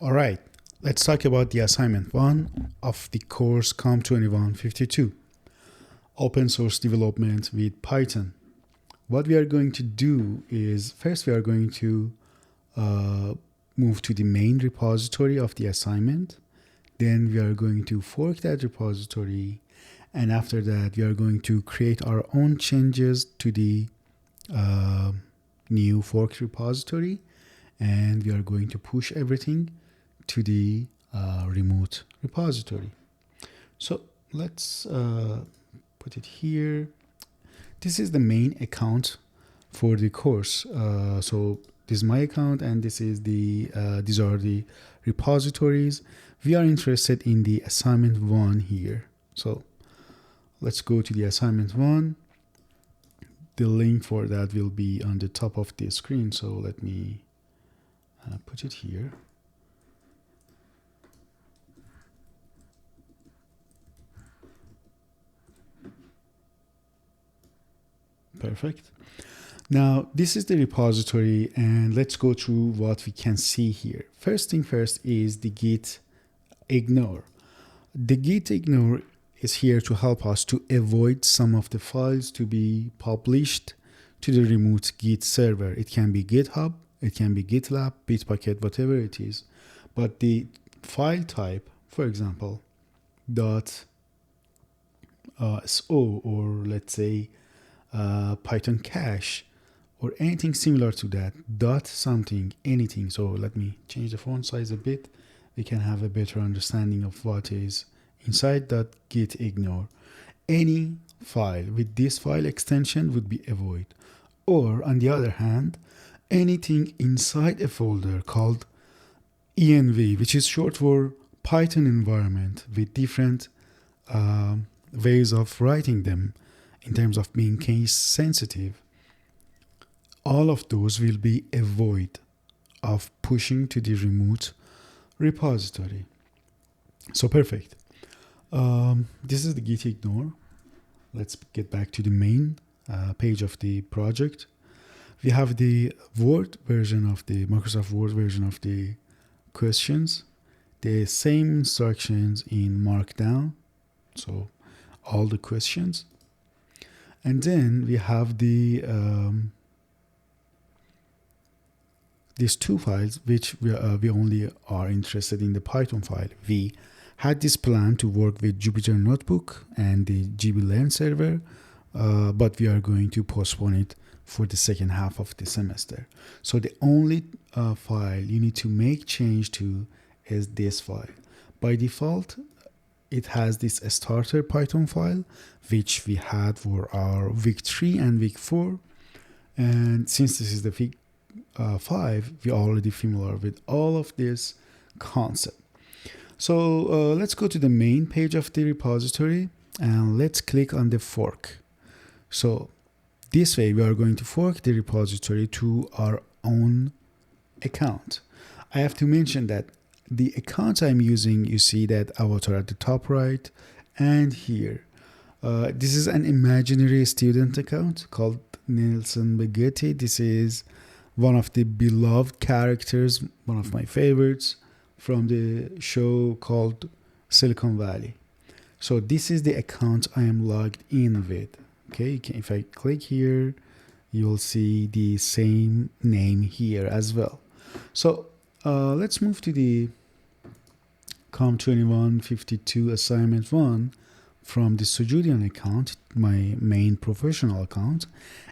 All right, let's talk about the assignment 1 of the course COMP2152, Open Source Development with Python. What we are going to do is, first we are going to move to the main repository of the assignment. Then we are going to fork that repository. And after that, we are going to create our own changes to the new forked repository. And we are going to push everything to the remote repository. So let's put it here. This is the main account for the course. So this is my account, and this is the these are the repositories. We are interested in the assignment 1 here. So let's go to the assignment 1. The link for that will be on the top of the screen. So let me put it here. Perfect. Now, this is the repository, and let's go through what we can see here. First thing first is the git ignore. The git ignore is here to help us to avoid some of the files to be published to the remote Git server. It can be GitHub, it can be GitLab, Bitbucket, whatever it is. But the file type, for example, .so, or let's say Python cache, or anything similar to that, dot something, anything. So let me change the font size a bit. We can have a better understanding of what is inside that git ignore. Any file with this file extension would be avoid. Or on the other hand, anything inside a folder called env, which is short for Python environment, with different ways of writing them in terms of being case sensitive. All of those will be avoid of pushing to the remote repository. So perfect. This is the git ignore. Let's get back to the main page of the project. We have the Word version of the Microsoft Word version of the questions. The same instructions in Markdown. So all the questions. And then we have the these two files, which we only are interested in the Python file. We had this plan to work with Jupyter Notebook and the GBlearn server, but we are going to postpone it for the second half of the semester. So the only file you need to make change to is this file. By default, it has this starter Python file, which we had for our week 3 and week 4. And since this is the week 5, we're already familiar with all of this concept. So let's go to the main page of the repository and let's click on the fork. So this way we are going to fork the repository to our own account. I have to mention that the account I'm using, you see that avatar at the top right and here. This is an imaginary student account called Nelson Bagetti. This is one of the beloved characters, one of my favorites from the show called Silicon Valley. So this is the account I am logged in with. Okay, if I click here, you'll see the same name here as well. So let's move to the COMP2152 assignment 1 from the Sujudian account, my main professional account,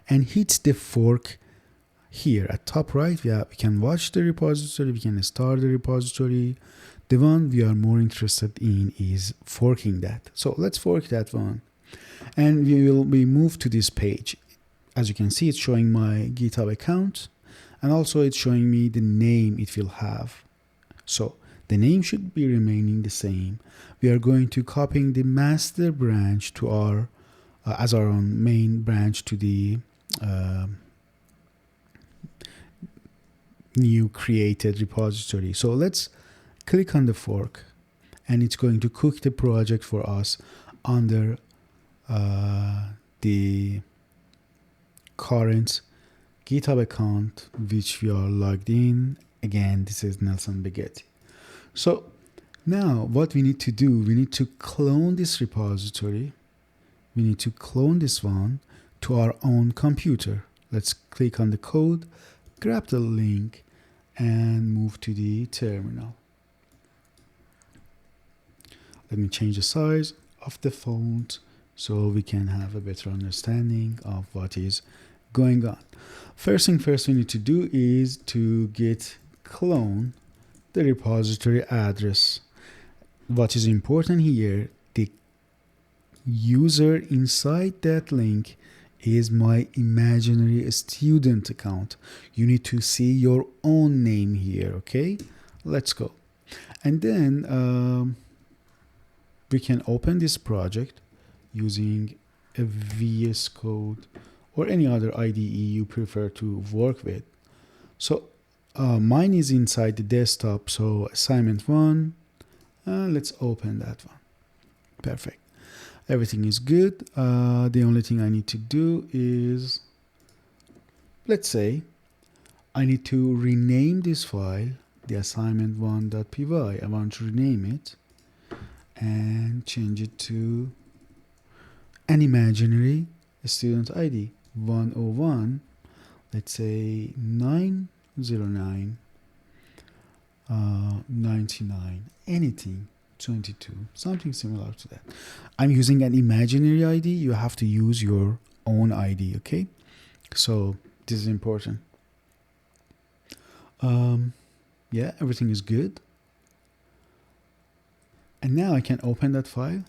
and hit the fork here at top right. We can watch the repository, we can start the repository. The one we are more interested in is forking that. So let's fork that one. And we will be moved to this page. As you can see, it's showing my GitHub account, and also it's showing me the name it will have. So the name should be remaining the same. We are going to copying the master branch to our as our own main branch to the new created repository. So let's click on the fork, and it's going to cook the project for us under the current GitHub account which we are logged in. Again, this is Nelson Bagetti. So now what we need to do, we need to clone this repository. We need to clone this one to our own computer. Let's click on the code, grab the link, and move to the terminal. Let me change the size of the font so we can have a better understanding of what is going on. First thing first we need to do is to git clone the repository address. What is important here, the user inside that link is my imaginary student account. You need to see your own name here, okay? Let's go. And then we can open this project using a VS Code or any other IDE you prefer to work with. So mine is inside the desktop, so assignment 1, let's open that one. Perfect. Everything is good. The only thing I need to do is, let's say, I need to rename this file, the assignment1.py. I want to rename it and change it to an imaginary student ID 101. Let's say 909 99 anything 22, something similar to that. I'm using an imaginary ID. You have to use your own ID, okay? So this is important. Yeah, everything is good. And now I can open that file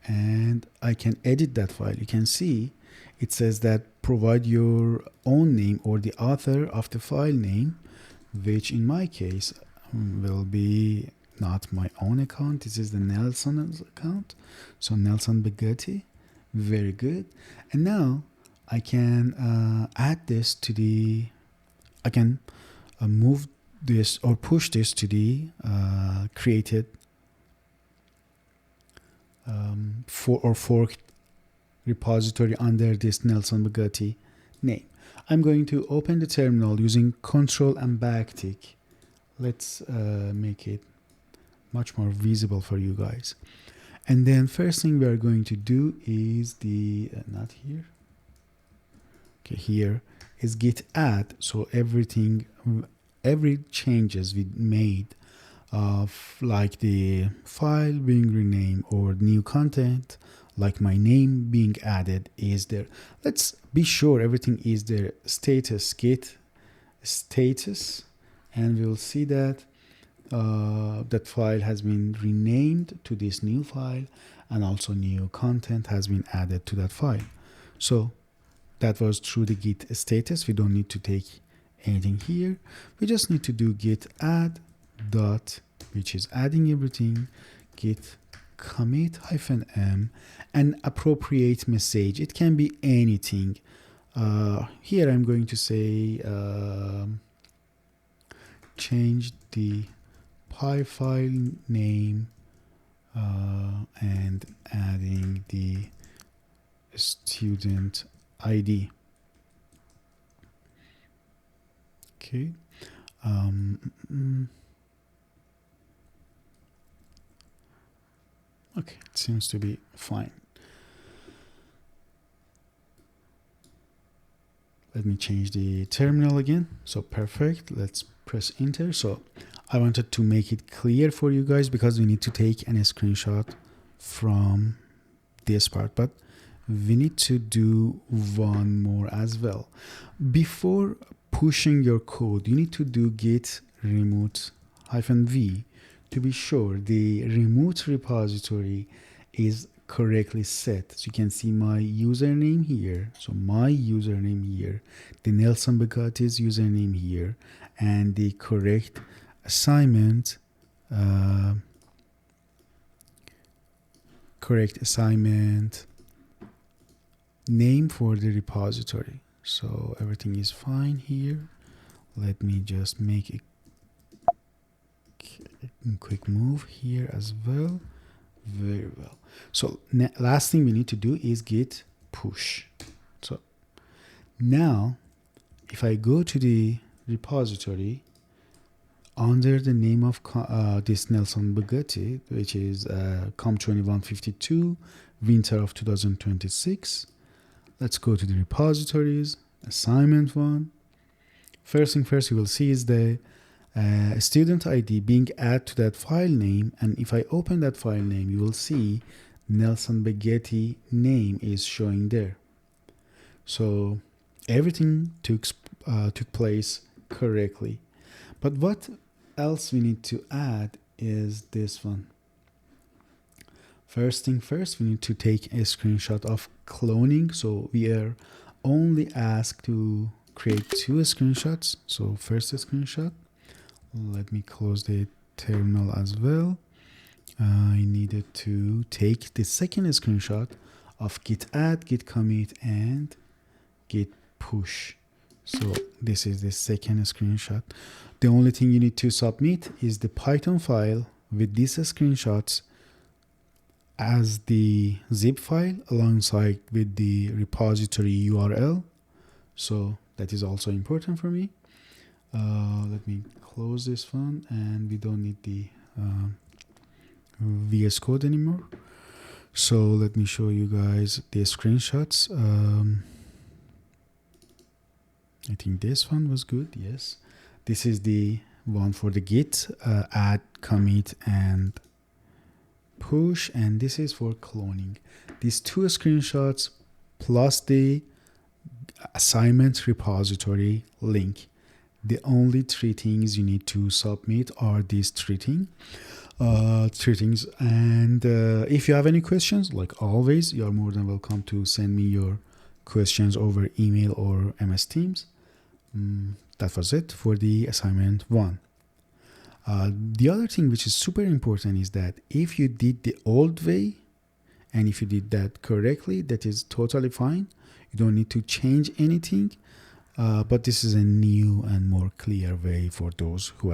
and I can edit that file. You can see it says that provide your own name or the author of the file name, which in my case will be not my own account. This is the Nelson's account. So Nelson Bugatti. Very good. And now I can add this to the, I can move this or push this to the created forked repository under this Nelson Bugatti name. I'm going to open the terminal using Control and backtick. Let's make it much more visible for you guys. And then first thing we are going to do is the, not here. Okay, here is git add. So everything, every changes we made of like the file being renamed or new content, like my name being added is there. Let's be sure everything is there. Status, git status, and we'll see that that file has been renamed to this new file, and also new content has been added to that file. So that was through the git status. We don't need to take anything here. We just need to do git add dot, which is adding everything, git commit -m, and appropriate message. It can be anything. Here I'm going to say change the py file name and adding the student ID. Okay. Okay, it seems to be fine. Let me change the terminal again. So perfect. Let's press enter. So I wanted to make it clear for you guys because we need to take a screenshot from this part, but we need to do one more as well. Before pushing your code, you need to do git remote -v to be sure the remote repository is correctly set. So you can see my username here. So my username here, the Nelson Bugatti's username here, and the correct assignment name for the repository. So everything is fine here. Let me just make a quick move here as well. Very well. So last thing we need to do is git push. So now if I go to the repository, under the name of this Nelson Bugatti, which is COMP2152, winter of 2026. Let's go to the repositories, assignment 1. First thing first, you will see is the student ID being added to that file name. And if I open that file name, you will see Nelson Bugatti name is showing there. So everything took place correctly. But what else we need to add is this one. First thing first, we need to take a screenshot of cloning. So we are only asked to create 2 screenshots. So first screenshot, let me close the terminal as well. I needed to take the second screenshot of git add, git commit, and git push. So this is the second screenshot. The only thing you need to submit is the Python file with these screenshots as the zip file alongside with the repository URL. So that is also important for me. Let me close this one, and we don't need the VS Code anymore. So let me show you guys the screenshots. I think this one was good. Yes, this is the one for the git add, commit, and push, and this is for cloning. These 2 screenshots plus the assignment repository link. The only 3 things you need to submit are these 3 things. And if you have any questions, like always, you are more than welcome to send me your questions over email or MS Teams. That was it for the assignment 1. The other thing which is super important is that if you did the old way and if you did that correctly, that is totally fine. You don't need to change anything. But this is a new and more clear way for those who